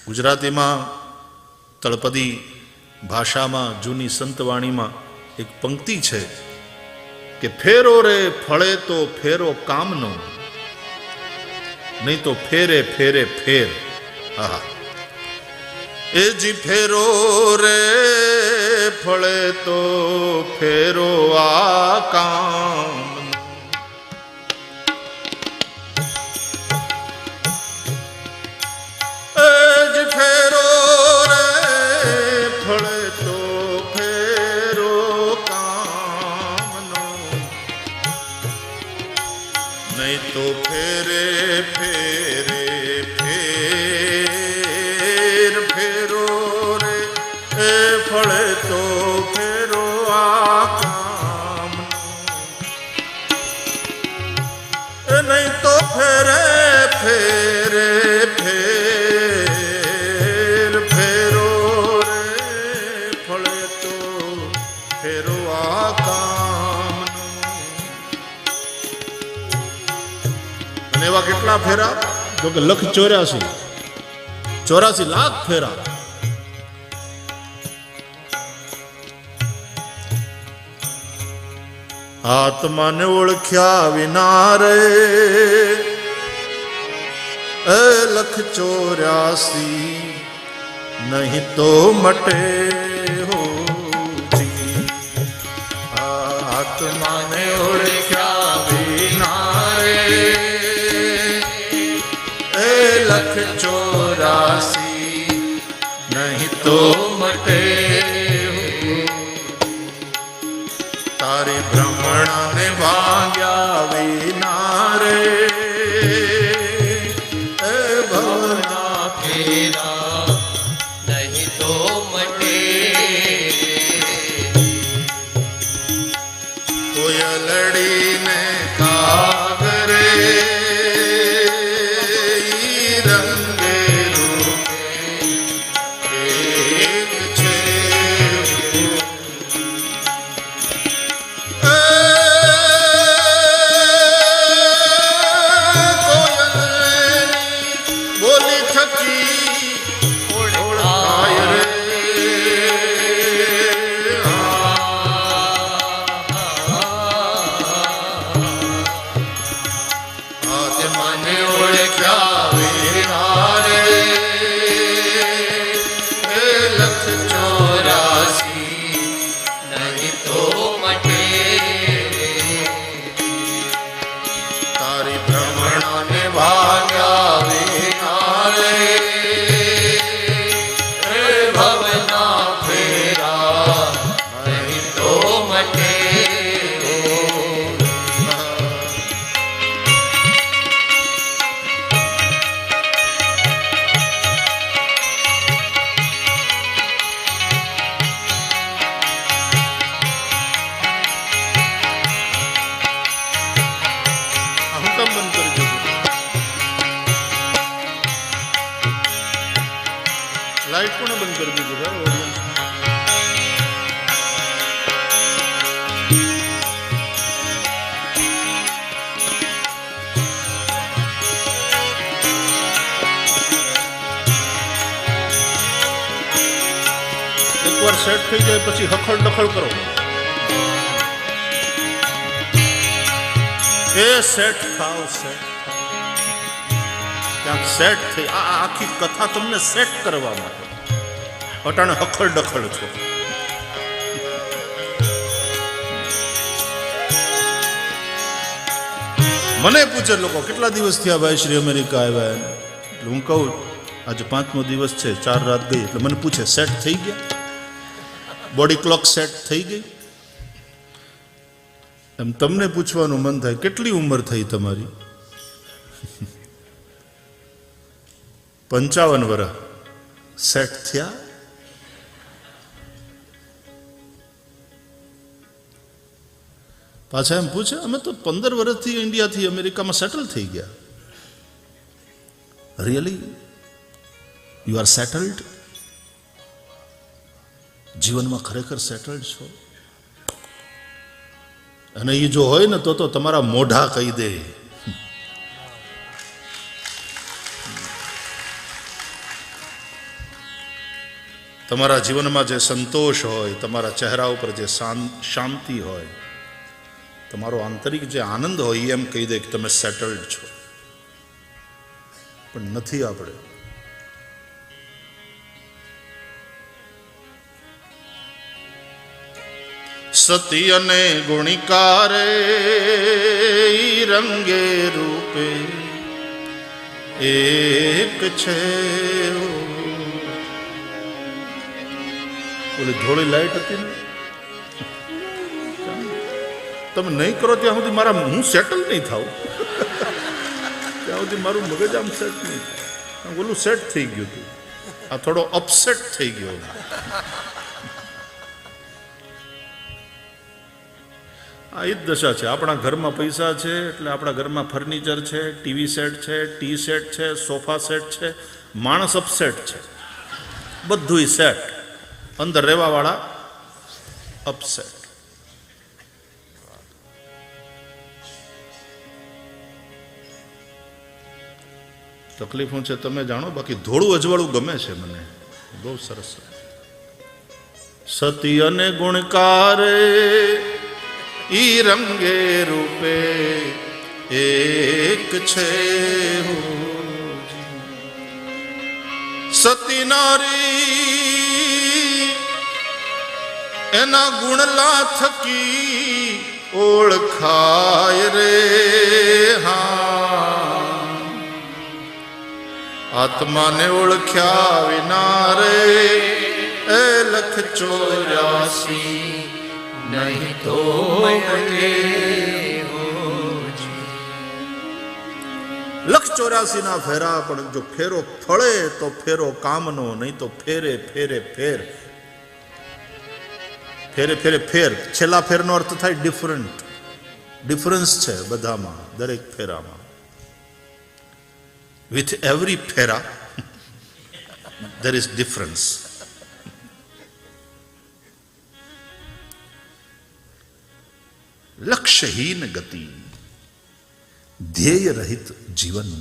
ગુજરાતીમાં તળપદી ભાષામાં જૂની સંતવાણીમાં એક પંક્તિ છે કે ફેરો રે ફળે તો ફેરો કામનો, નહીં તો ફેરે ફેરે ફેર. હા, એ જી ફેરો રે ફળે તો ફેરો આ કામ, नहीं तो फेरे फेरे फेर फेरो रे ए फले तो फेरो आ काम, नहीं तो फेरे फेरे फेर फेरो रे फले तो फेरो आ काम. एवा કેટલા ફેરા? તો કે 84 લાખ ફેરા. આત્માને ઓળખ્યા વિના રે એ 184 નહીં તો મટે હો જી. આત્માને ઓળખ્યા વિના રે 184 नहीं तो मटे. तारी भ्रमणा ने भाग्या विना रे भवना फेरा नहीं तो मटे. कोयलड़ी ने कागरे लाइट को बंद कर दीजिए भाई. एक बार सेट थी जाए पछी हखड़ दखड़ करो. ए सेट थाओ सेट सेट थी. आखी कथा तुमने सेट करवा माटे अटाणे हखड़ डखड़ छो. મને પૂછે લોકો કેટલા દિવસ થયા ભાઈ શ્રી અમેરિકા આવ્યા, એટલે હું કહું આજે 5મો દિવસ છે, 4 રાત ગઈ. એટલે મને પૂછે સેટ થઈ ગયા, બોડી ક્લોક સેટ થઈ ગઈ? એમ તમને પૂછવાનું મન થાય કેટલી ઉંમર થઈ તમારી? 55 વર્ષ સેટ થયા? પાછા એમ પૂછે અમે તો 15 વર્ષથી ઇન્ડિયાથી અમેરિકામાં સેટલ થઈ ગયા. Really you are settled? જીવનમાં ખરેખર સેટલ્ડ છો? અને એ જો હોય ને તો તમારા મોઢા કહી દે. તમારા જીવનમાં જે સંતોષ હોય, તમારા ચહેરા ઉપર જે શાંતિ હોય, તમારો આંતરિક જે આનંદ હોય એ એમ કહી દે કે તમે સેટલ્ડ છો. પણ નથી આપણે. સતી અને ગુણિકારે રંગે રૂપે એક છે. ઓલી ધોળી લાઈટ હતી ને, તમે નહીં કરો ત્યાં સુધી હું સેટલ નહીં થાઉં. ત્યાં સુધી મારું મગજ આમ સેટ નહીં થાય. ઓલું સેટ થઈ ગયું હતું, આ થોડો અપસેટ થઈ ગયો. આ એ જ દશા છે. આપણા ઘરમાં પૈસા છે એટલે આપણા ઘરમાં ફર્નિચર છે, ટીવી સેટ છે, ટી સેટ છે, સોફા સેટ છે. માણસ અપસેટ છે, બધું સેટ, અંદર રહેવાવાળા અપસેટ. તકલીફો છે તમે જાણો, બાકી ધોળું અજવાળું ગમે છે મને, બહુ સરસ. સતી અને ગુણકારે ઈ રંગે રૂપે એક છે. સતી નારી એના ગુણલા થકી ઓળખાય રે. હા, આત્માને ઓળખ્યા વિના રે એ 1,84 નહીં તો મટે. 1,84 ના ફેરા, પણ જો ફેરો ફળે તો ફેરો કામનો, નહીં તો ફેરે ફેરે ફેર. ફેરે ફેરે ફેર. છેલ્લા ફેરનો અર્થ થાય ડિફરન્ટ. ડિફરન્સ છે બધામાં, દરેક ફેરામાં. વિથ એવરી ફેરા there is difference. લક્ષ્યહીન ગતિ, ધ્યેય રહિત જીવન.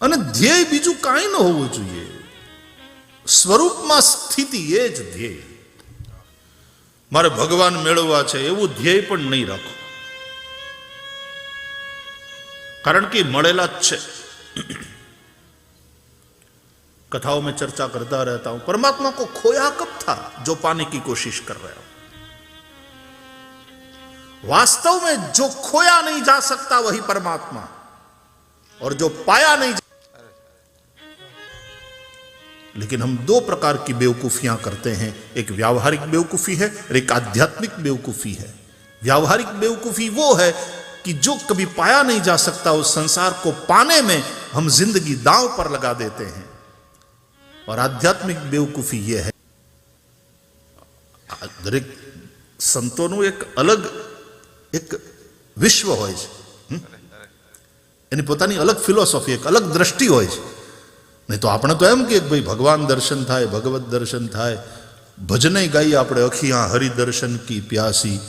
અને ધ્યેય બીજું કાંઈ ન હોવું જોઈએ. સ્વરૂપમાં સ્થિતિ એ જ ધ્યેય. મારે ભગવાન મેળવવા છે એવું ધ્યેય પણ નહીં રાખો, कारण कि મળેલા જ છે. कथाओं में चर्चा करता रहता हूं, परमात्मा को खोया कब था जो पाने की कोशिश कर रहे हो. वास्तव में जो खोया नहीं जा सकता वही परमात्मा, और जो पाया नहीं जा... लेकिन हम दो प्रकार की बेवकूफियां करते हैं. एक व्यावहारिक बेवकूफी है और एक आध्यात्मिक बेवकूफी है. व्यावहारिक बेवकूफी वो है कि जो कभी पाया नहीं जा सकता उस संसार को पाने में हम जिंदगी दांव पर लगा देते हैं. और आध्यात्मिक बेवकूफी ये है, दरेक संतों एक अलग एक विश्व होय छे, एनी पोतानी अलग फिलोसॉफी, एक अलग दृष्टि होय छे. नहीं तो आपने तो एम कि भाई भगवान दर्शन थाय, भगवत दर्शन थाय, भजने गाई आपणे अखियां हरि दर्शन की प्यासी.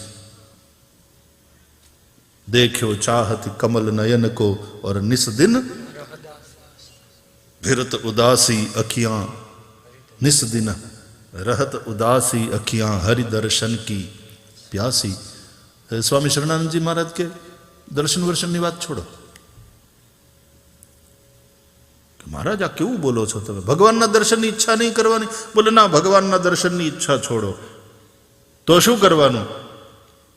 देखो चाहत कमल नयन को और निस दिन फिरत उदासी अखियां, निस दिन रहत उदासी अखियां हरि दर्शन की प्यासी. स्वामी शरणानंद जी महाराज के दर्शन वर्शन की बात छोड़ो. महाराज आ केवुं बोलो छो तमे, भगवान ना दर्शन की इच्छा नहीं करवानी. बोले ना, भगवान ना दर्शन की इच्छा छोड़ो तो शुं करवानुं?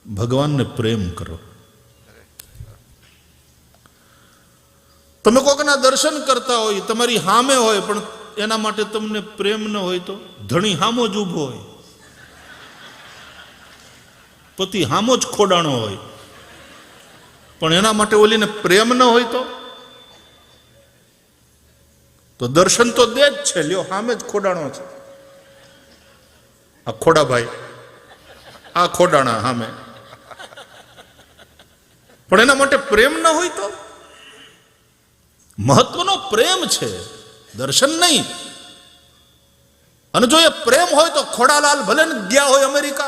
भगवान ने प्रेम करो. તમે કોકના દર્શન કરતા હોય, તમારી સામે હોય, પણ એના માટે તમને પ્રેમ ન હોય તો? ધણી હામો જ ઊભો હોય, પતિ હામો જ ખોડાણો હોય, પણ એના માટે ઓલીને પ્રેમ ન હોય તો દર્શન તો દે જ છે. લ્યો, સામે જ ખોડાણો છે, આ ખોડાભાઈ, આ ખોડાણા સામે, પણ એના માટે પ્રેમ ન હોય તો? महत्वनो प्रेम छे, दर्शन नहीं. અને જો એ પ્રેમ હોય તો ખોડાલાલ ભલે ને ગયા હોય અમેરિકા,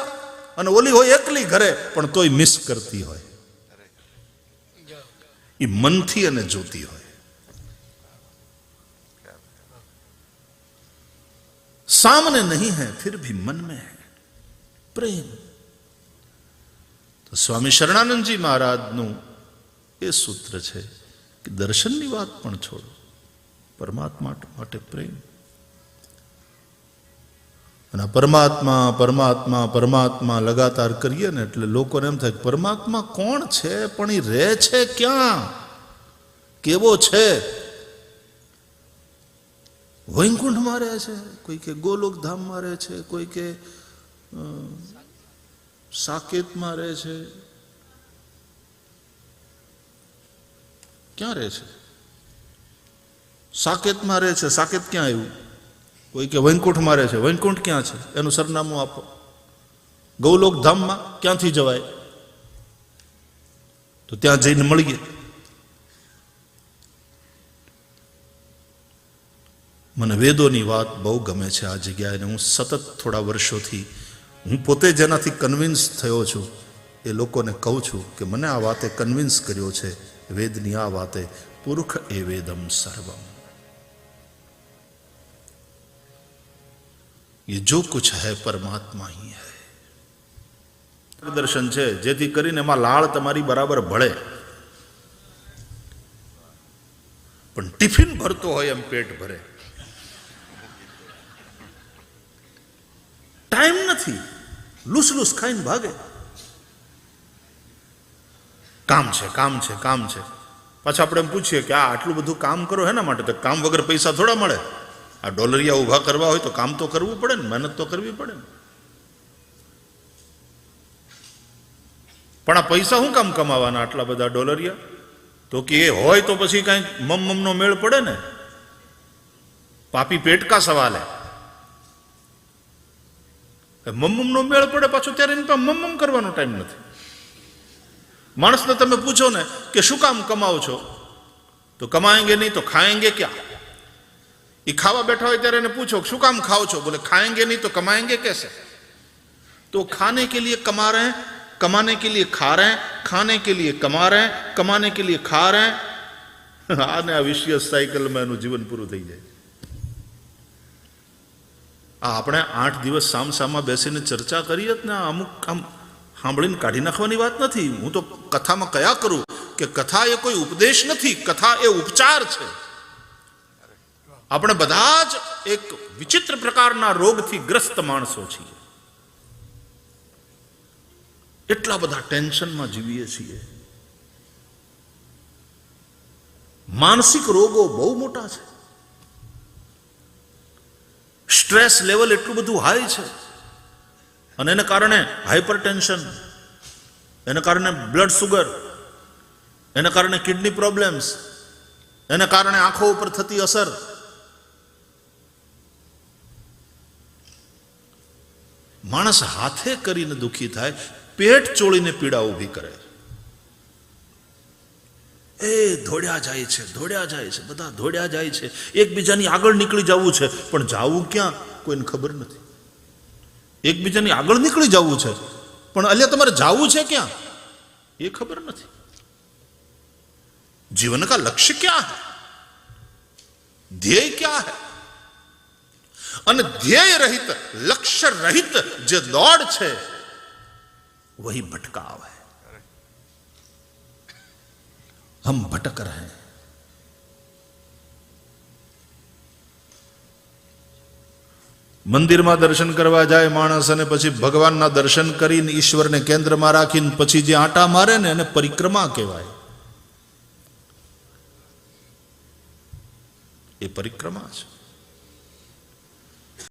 અને ઓલી હોય એકલી ઘરે, પણ તોય મિસ કરતી હોય. એ મનથી અને જોતી હોય. सामने नहीं है फिर भी मन में है प्रेम। तो स्वामी शरणानंद जी महाराजનું એ સૂત્ર છે કે દર્શનની વાત પણ છોડો, પરમાત્મા માટે પ્રેમ. અને પરમાત્મા પરમાત્મા પરમાત્મા લગાતાર કરીએ ને એટલે લોકોને એમ થાય પરમાત્મા કોણ છે, પણ એ રહે છે ક્યાં, કેવો છે? વૈકુંઠમાં રહે છે, કોઈ કે ગોલોક ધામમાં રહે છે, કોઈ કે સાકેતમાં રહે છે. ક્યાં રહે છે? સાકેતમાં રહે છે. સાકેત ક્યાં આવ્યું? કોઈ કે વૈકુંઠમાં રહે છે. વૈકુંઠ ક્યાં છે? એનું સરનામું આપો. ગૌલોક ધામમાં ક્યાંથી જવાય? તો ત્યાં જઈને મળીએ. મને વેદોની વાત બહુ ગમે છે આ જગ્યાએ. હું સતત થોડા વર્ષોથી હું પોતે જેનાથી કન્વિન્સ થયો છું એ લોકોને કહું છું કે મને આ વાતે કન્વિન્સ કર્યો છે, વેદની આ વાતે. પુરુષ એ વેદમ સર્વમ. ये जो कुछ है परमात्मा ही है. દર્શન છે જેથી કરીને એમાં લાળ તમારી બરાબર ભળે. પણ ટિફિન ભરતો હોય એમ પેટ ભરે. ટાઈમ નથી, લૂસ લૂસ ખાઈને ભાગે. કામ છે કામ છે કામ છે. પાછા આપણે એમ પૂછીએ કે આ આટલું બધું કામ કરો એના માટે, તો કામ વગર પૈસા થોડા મળે. આ ડોલરિયા ઊભા કરવા હોય તો કામ તો કરવું પડે ને, મહેનત તો કરવી પડે ને. પણ આ પૈસા શું કામ કમાવાના આટલા બધા ડોલરિયા? તો કે એ હોય તો પછી કાંઈક મમનો મેળ પડે ને. પાપી પેટ કા સવાલ હે. મમનો મેળ પડે પાછો ત્યારે એની પાસે મમ કરવાનો ટાઈમ નથી. માણસને તમે પૂછો ને કે શું કામ કમાવો છો, તો કમાएंगे નહીં તો ખાएंगे ક્યાં? એ ખાવા બેઠા હોય ત્યારે એને પૂછો શું કામ ખાઓ છો, બોલે ખાएंगे नहीं तो कमाएंगे कैसे? तो खाने के लिए कमा रहे हैं, कमाने के लिए खा रहे हैं, खाने के लिए कमा रहे हैं, कमाने के लिए खा रहे हैं. આને આ વિશિયસ સાયકલમાં એનું જીવન પૂરું થઈ જાય. આ આપણે 8 દિવસ સામસામા બેસીને ચર્ચા કરીએ જ ને, અમુક આમ સાંભળીને કાઢી નાખવાની વાત નથી. હું તો કથામાં કયા કરું કે કથા એ કોઈ ઉપદેશ નથી, કથા એ ઉપચાર છે. આપણે બધા જ એક વિચિત્ર પ્રકારના રોગથી ગ્રસ્ત માણસો છીએ. એટલા બધા ટેન્શનમાં જીવીએ છીએ. માનસિક રોગો બહુ મોટા છે. સ્ટ્રેસ લેવલ એટલું બધું હાઈ છે, અને એને કારણે હાઇપરટેન્શન, એને કારણે બ્લડ સુગર, એને કારણે કિડની પ્રોબ્લેમ્સ, એને કારણે આંખો ઉપર થતી અસર. માણસ હાથે કરીને દુઃખી થાય, પેટ ચોળીને પીડા ઊભી કરે. એ દોડ્યા જાય છે, દોડ્યા જાય છે, બધા દોડ્યા જાય છે. એકબીજાની આગળ નીકળી જવું છે, પણ જાવું ક્યાં કોઈને ખબર નથી. એકબીજાની આગળ નીકળી જવું છે, પણ અલ્યા તમારે જાવું છે ક્યાં એ ખબર નથી. जीवन का लक्ष्य क्या है, ध्येय क्या है? અને ધ્યેય રહિત, લક્ષ્ય રહિત જે દોડ છે वही भटकाव है. हम भटक रहे हैं. મંદિરમાં દર્શન કરવા જાય માણસ, અને પછી ભગવાનના દર્શન કરીને ઈશ્વરને કેન્દ્રમાં રાખીને પછી જે આંટા મારે ને એને પરિક્રમા કહેવાય. એ પરિક્રમા છે.